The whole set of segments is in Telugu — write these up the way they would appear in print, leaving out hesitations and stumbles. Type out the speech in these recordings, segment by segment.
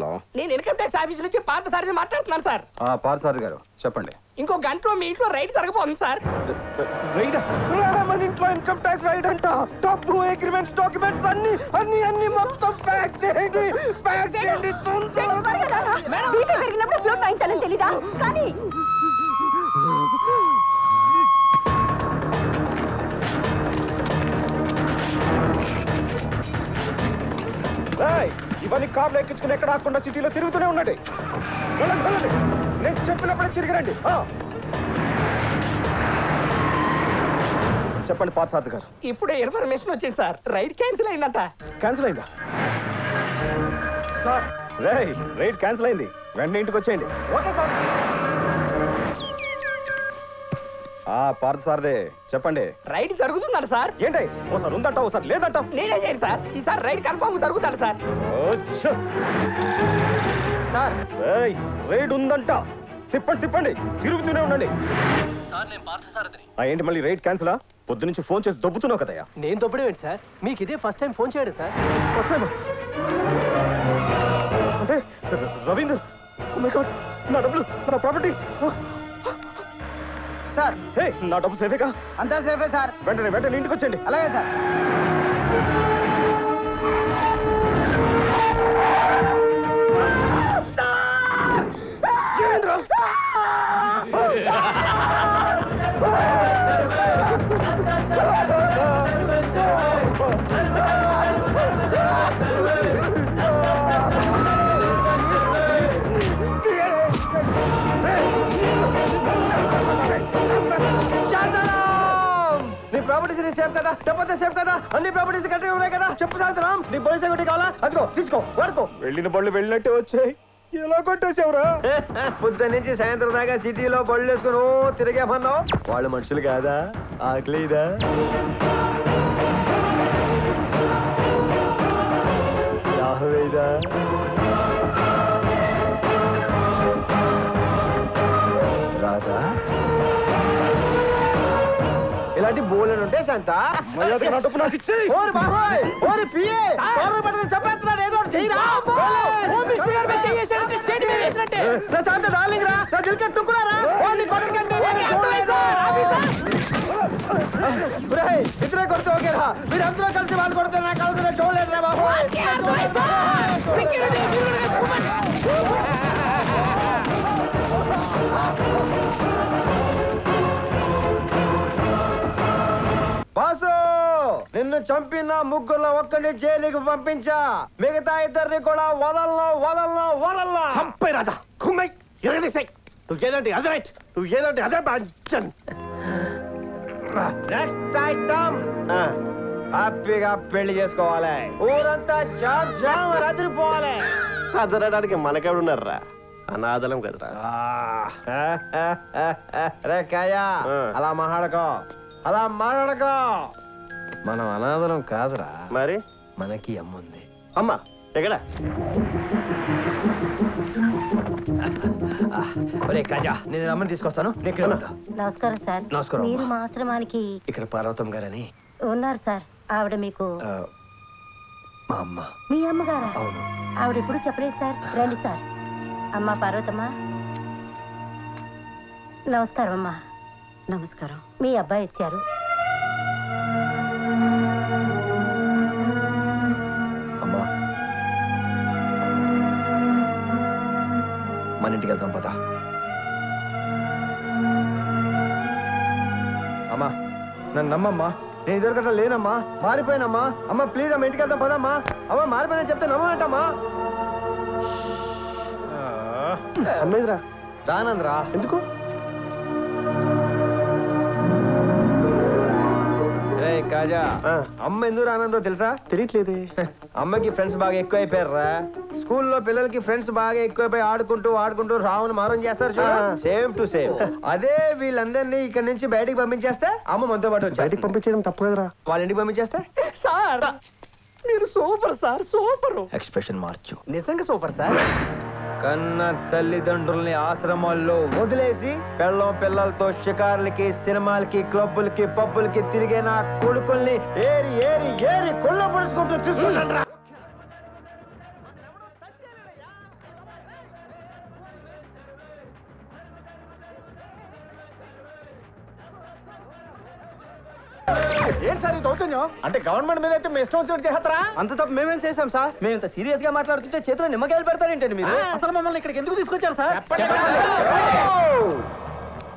హలో, నేను ఇన్కమ్ ట్యాక్స్ ఆఫీస్ నుంచి పార్థసారథి మాట్లాడుతున్నాను సార్. పార్థసారథి గారు చెప్పండి. ఇంకో గంటలో మీ ఇంట్లో రైడ్ జరగబోతుంది సార్. రైడ్? మన ఇంట్లో ఇన్కమ్ ట్యాక్స్ రైడ్ అంట. డబ్బు, అగ్రిమెంట్స్, డాక్యుమెంట్స్ అన్ని అన్ని అన్ని మొత్తం ప్యాక్ చేయండి. ప్యాక్ చేయండి. బీపీ పెరిగినప్పుడు ఫ్లోట్ వాయించాలని తెలీదా? కానీ ఇవన్నీ కార్లు ఎక్కించుకుని ఎక్కడ ఆకుండా సిటీలో తిరుగుతూనే ఉండండి. వెళ్ళండి వెళ్ళండి, నేను చెప్పినప్పుడే తిరిగిరండి. చెప్పండి పార్థసారథి గారు. ఇప్పుడే ఇన్ఫర్మేషన్ వచ్చింది సార్, రైడ్ క్యాన్సిల్ అయిందంట. క్యాన్సిల్ అయిందా సార్? రైడ్ క్యాన్సిల్ అయింది, వెంటనే ఇంటికి వచ్చేయండి. Okay sir. పార్థసారథి చెప్పండి. రైడ్ జరుగుతుందంట సార్. ఏంటి ఓసారి ఉందంట ఓసారి లేదంట? నేనే చేయండి సార్, ఈసారి రైడ్ కన్ఫర్మ్ జరుగుతాడు సార్. సార్ రైడ్ ఉందంట, తిప్పండి తిప్పండి, తిరుగుతూనే ఉండండి. ఏంటి మళ్ళీ రైడ్ క్యాన్సిలా? పొద్దు నుంచి ఫోన్ చేసి దొబ్బుతున్నావు కదయ్యా. నేను దొబ్బడం ఏంటి సార్? మీకు ఇదే ఫస్ట్ టైం ఫోన్ చేయడం సార్. ఫస్ట్ టైం అంటే రవీంద్ర, నా డబ్బులు, నా ప్రాపర్టీ సార్. నా డబ్బు సేఫేగా? అంతా సేఫే సార్. వెంటనే వెంటనే ఇంటికి వచ్చేయండి. అలాగే సార్. నీ ప్రాపర్టీస్ నీ సేఫ్ కదా? డబ్బుతో సేఫ్ కదా? అన్ని ప్రాపర్టీస్ కరెక్ట్గా ఉన్నాయి కదా? చెప్పు శాంతారాం, నీ పోలీస్ సెక్యూరిటీ కావాలా? అదిగో తీసుకో, వాడుకో. వెళ్ళిన బళ్ళు వెళ్ళినట్టే వచ్చాయి, ఎలా కొట్టేసావురా? పొద్దు నుంచి సాయంత్రం దాకా సిటీలో బళ్ళు వేసుకుని తిరిగేమన్నావు. వాళ్ళు మనుషులు కాదా? ఆకలిదా? దాహవేదా? రాదా? ఇలాంటి బోలెడు ఉంటే శాంత నాకు ఇచ్చేయి. డార్లింగ్ రా, ఇద్దరే కొడితే ఓకేరా, మీరు అందరూ కలిసి వాళ్ళు కొడితే నా కలుగుతున్నా చూడలేదురా బాబు. బాసు, నిన్ను చంపిన ముగ్గురులో ఒక్కడిని జైలుకి పంపించా, మిగతా ఇద్దరిని కూడా వదలను వదలను వదలను. చంపే రాజా, కుమ్మై ఎరగదీసాయి. నువ్వు ఏదంటే అదే రైట్, నువ్వు ఏదంటే అదే బ్యాచన్. నెక్స్ట్ ఐటమ్, హ్యాపీగా పెళ్లి చేసుకోవాలి, ఊరంతా జామ్ జామ్ అదిరిపోవాలి. అదరడానికి మనకెవడున్నారా? అనాథలం కదరా. రే కాయా, అలా మాట్లాడకో, అలా మాట్లాడకో. మనం అనాథలం కాదురా. మరి మనకి అమ్ముంది. అమ్మా ఎక్కడ? కాజా, నేను అమ్మని తీసుకొస్తాను. నమస్కారం సార్. నమస్కారం. మీరు మా ఆశ్రమానికి ఇక్కడ పార్వతం గారని ఉన్నారు సార్. ఆవిడ మీకు? మా అమ్మ. మీ అమ్మగారా? అవును. ఆవిడ ఎప్పుడు చెప్పలేదు సార్. రండి సార్. అమ్మా పార్వతమ్మా, నమస్కారం అమ్మా. నమస్కారం. మీ అబ్బాయి ఇచ్చారు. అమ్మా, మన ఇంటికి వెళ్తాం పదా. అమ్మా నన్ను నమ్మమ్మా, నేను ఇద్దరు లేనమ్మా, మారిపోయానమ్మా. అమ్మ ప్లీజ్ అమ్మ, ఇంటికి వెళ్తాం పదమ్మా. అమ్మ మారిపోయినా చెప్తే నమ్మనంటమ్మా. అమ్మేదిరా. రానందరా. ఎందుకు? కాజా, అమ్మ ఎందుకు రానందో తెలుసా? తెలియట్లేదే. అమ్మకి ఫ్రెండ్స్ బాగా ఎక్కువ అయిపోయారా. స్కూల్లో పిల్లలకి ఫ్రెండ్స్ బాగా ఎక్కువైపోయి ఆడుకుంటూ ఆడుకుంటూ రావును మారం చేస్తారు చూడ, సేమ్ టు సేమ్. అదే వీళ్ళందరినీ ఇక్కడ నుంచి బయటికి పంపించేస్తే అమ్మ మనతో పాటు వచ్చి బయటికి పంపించడం తప్పు కదరా. వాళ్ళ ఇంటికి పంపించేస్తే సార్ మీరు సూపర్ సార్, సూపర్. ఎక్స్ప్రెషన్ మార్చు. నిజంగా సూపర్ సార్. కన్న తల్లిదండ్రుల్ని ఆశ్రమాల్లో వదిలేసి పెళ్ళం పిల్లలతో షికార్లకి, సినిమాలకి, క్లబ్బులకి, పబ్బులకి తిరిగే నా కొడుకుల్ని ఏరి ఏరి ఏరి కొల్ల పొడుచుకుంటూ తీసుకుంటాను. ఏంటి సార్ ఈ దౌర్జన్యం? అంటే గవర్నమెంట్ మీద అయితే మీ ఇష్టం వచ్చినట్టు చేస్తారా? అంత తప్పు మేమేం చేశాం సార్? మేము ఇంత సీరియస్ గా మాట్లాడుతుంటే చేతిలో నిమ్మకాయలు పెడతారేంటండి మీరు? అసలు మమ్మల్ని ఇక్కడికి ఎందుకు తీసుకొచ్చారు సార్?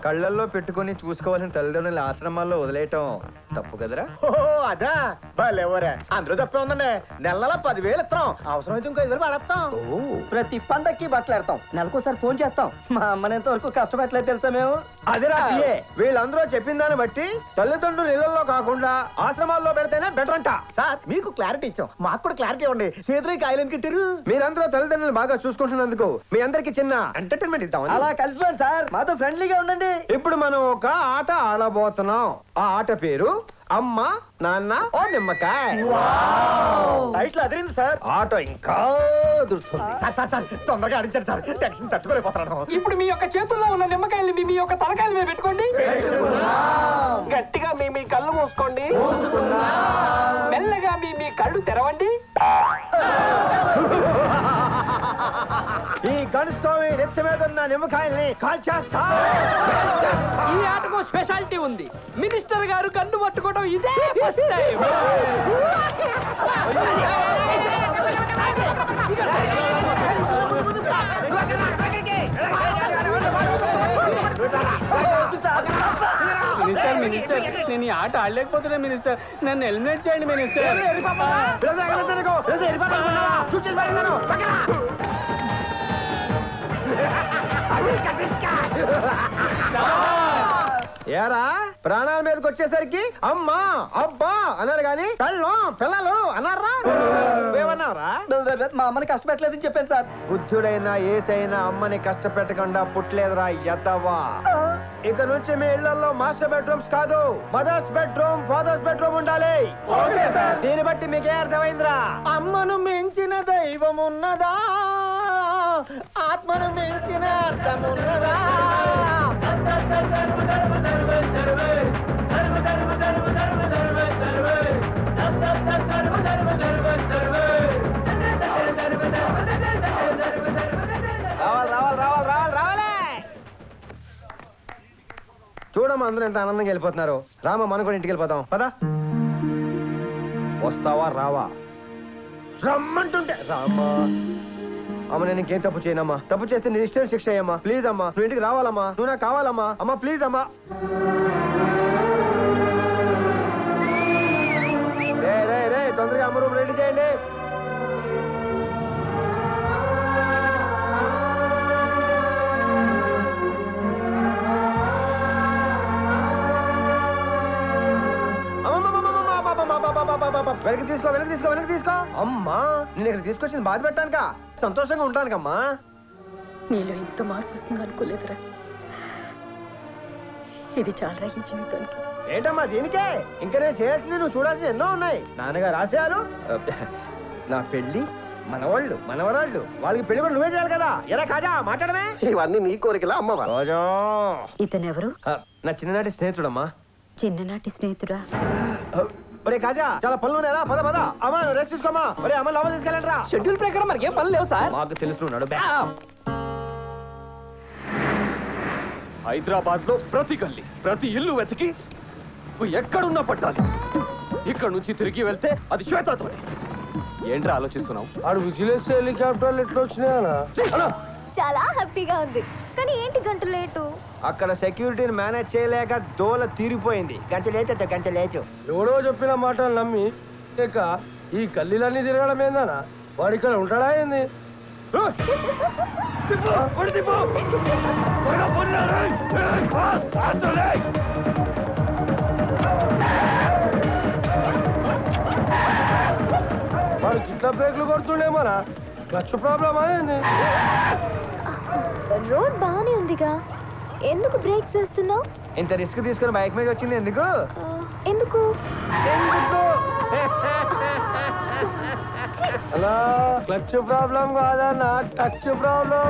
కళ్ళల్లో పెట్టుకొని చూసుకోవాల్సిన తల్లిదండ్రుల ఆశ్రమాల్లో వదిలేయటం తప్పు కదరా? అదా బాలేవరే, అందులో తప్పే ఉందండి. నెలలా 10,000 ఇస్తాం, అవసరం అయితే ఇంకో 5,000 పడేస్తాం. ప్రతి పండక్కి బట్టలు ఎడతాం, నెలకోసారి ఫోన్ చేస్తాం. మా అమ్మని ఎంత వరకు కష్టపెట్టలేదు తెలుసా మేము? అదేరా పిఏ, వీళ్ళందరూ చెప్పిన దాన్ని బట్టి తల్లిదండ్రులు ఇళ్లలో కాకుండా ఆశ్రమాల్లో పెడితేనే బెటర్ అంట. సార్ మీకు క్లారిటీ ఇచ్చాం, మాకు కూడా క్లారిటీ ఇవ్వండి. చేతులు కాయలు కట్టారు. మీరందరూ తల్లిదండ్రులు బాగా చూసుకుంటున్నందుకు మీ అందరికి చిన్న ఎంటర్టైన్మెంట్ ఇద్దాం. అలా కలిసిపోండి సార్, మాతో ఫ్రెండ్లీగా ఉండండి. ఇప్పుడు మనం ఒక ఆట ఆడబోతున్నాం. ఆ ఆట పేరు అమ్మ నాన్న ఓ నిమ్మకాయ. టైటిల్ అదిరింది సార్. ఆట ఇంకా దుర్తుంది. సార్ తొందరగా ఆడించారు సార్, టెన్షన్ తట్టుకోలేకపోతున్నాను. ఇప్పుడు మీ యొక్క చేతుల్లో ఉన్న నిమ్మకాయలు మీ యొక్క తలకాయల మీద పెట్టుకోండి. గట్టిగా మీ కళ్ళు మూసుకోండి. మెల్లగా మీ కళ్ళు తెరవండి. ఈ గనుతో నెత్తి మీద ఉన్న నిమ్మకాయల్ని కాల్చేస్తా. ఈ ఆటకు స్పెషాలిటీ ఉంది. మినిస్టర్ గారు కన్ను పట్టుకోవడం ఇదే ఫస్ట్ టైం. మినిస్టర్ నేను ఈ ఆట ఆడలేకపోతున్నా మినిస్టర్, నన్ను ఎలిమినేట్ చేయండి మినిస్టర్. ఏరా ప్రాణాల మీదకి వచ్చేసరికి అమ్మా అబ్బా అన్నారు గాని పిల్లలు అన్నారా? ఏమన్నారా? మా అమ్మని కష్టపెట్టలేదని చెప్పాను సార్. బుద్ధుడైనా ఏసైనా అమ్మని కష్టపెట్టకుండా పుట్టలేదురా ఎద్దవా. ఇక నుంచి మీ ఇళ్లలో మాస్టర్ బెడ్రూమ్స్ కాదు, మదర్స్ బెడ్రూమ్ ఫాదర్స్ బెడ్రూమ్ ఉండాలి. దీన్ని బట్టి మీకే అర్థమైందిరా? అమ్మను మించిన దైవం ఉన్నదా, ఆత్మను మించిన అర్థం ఉన్నదా? చూడమ్మా అందరూ ఎంత ఆనందంగా వెళ్ళిపోతున్నారు. రామా మనం కూడా ఇంటికి వెళ్ళిపోతాం పదా. వస్తావా రావా? రమ్మంటుంటే రామా. అమ్మ నేను ఇంకేం తప్పు చేయనమ్మా, తప్పు చేస్తే నీ ఇష్టం శిక్ష అయ్యమ్మా. ప్లీజ్ అమ్మా నువ్వు ఇంటికి రావాలమ్మా, నువ్వు నాకు కావాలమ్మా. అమ్మా ప్లీజ్ అమ్మా. రే తొందరగా అమ్మ రూమ్ రెడీ చేయండి. వెనక్కి తీసుకో. అమ్మా నేను ఇక్కడ తీసుకొచ్చింది బాధ పెట్టానుక, సంతోషంగా ఉంటానుకమ్మా. నీలో ఇంత మార్పు వస్తుంది అనుకోలేదురా. ఇది చాలా ఈ జీవితానికి. ఏంటమ్మా దీనికే? ఇంకా నేను చేయాల్సింది నువ్వు చూడాల్సింది ఎన్నో ఉన్నాయి. నాన్నగారు ఆశయాలు, నా పెళ్లి, మనవాళ్ళు మనవరాళ్ళు, వాళ్ళకి పెళ్లి కూడా నువ్వే చేయాలి కదా. ఎరా కాజా మాట్లాడమే. ఇవన్నీ నీ కోరికలా అమ్మవా? ఇతనెవరు? నా చిన్ననాటి స్నేహితుడమ్మా. చిన్ననాటి స్నేహితుడా? ఒరే కాజా చాలా పనులు ఉన్నారా, పద పద. అమ్మా రెస్ట్ తీసుకోమ్మా. ఒరే అమ్మ లోపల తీసుకెళ్ళండి రా. షెడ్యూల్ ప్రకారం మనకి ఏం పనులు లేవు సార్. మాకు తెలుస్తున్నాడు. హైదరాబాద్ లో ప్రతి గల్లీ ప్రతి ఇల్లు వెతికి నువ్వు ఎక్కడున్నా పట్టాలి. ఇక్కడ నుంచి తిరిగి వెళ్తే అది శ్వేతతోనే. ఏంట్రా ఆలోచిస్తున్నావు? ఆడు విజిలెన్స్ హెలికాప్టర్లు ఎట్లా వచ్చినాయనా? చాలా హ్యాపీగా ఉంది, కానీ ఏంటి గంట లేటు? అక్కడ సెక్యూరిటీని మేనేజ్ చేయలేక దోల తీరిపోయింది. గంట లేచు. ఎవడో చెప్పిన మాటలు నమ్మి ఇక ఈ గల్లీలన్నీ తిరగడం ఏందనా? వాడు ఇక్కడ ఉంటాడా ఏంది? వాడికి ఇట్లా బ్రేక్లు కొడుతుండేమోనా? క్లచ్ ప్రాబ్లమ్ అయింది. రోడ్ బాగానే ఉందిగా, ఎందుకు బ్రేక్ చేస్తున్నావు? ఇంత రిస్క్ తీసుకుని బైక్ మీద వచ్చింది ఎందుకు? ఎందుకు? అలా క్లచ్ ప్రాబ్లం కాదన్నా, టచ్ ప్రాబ్లం.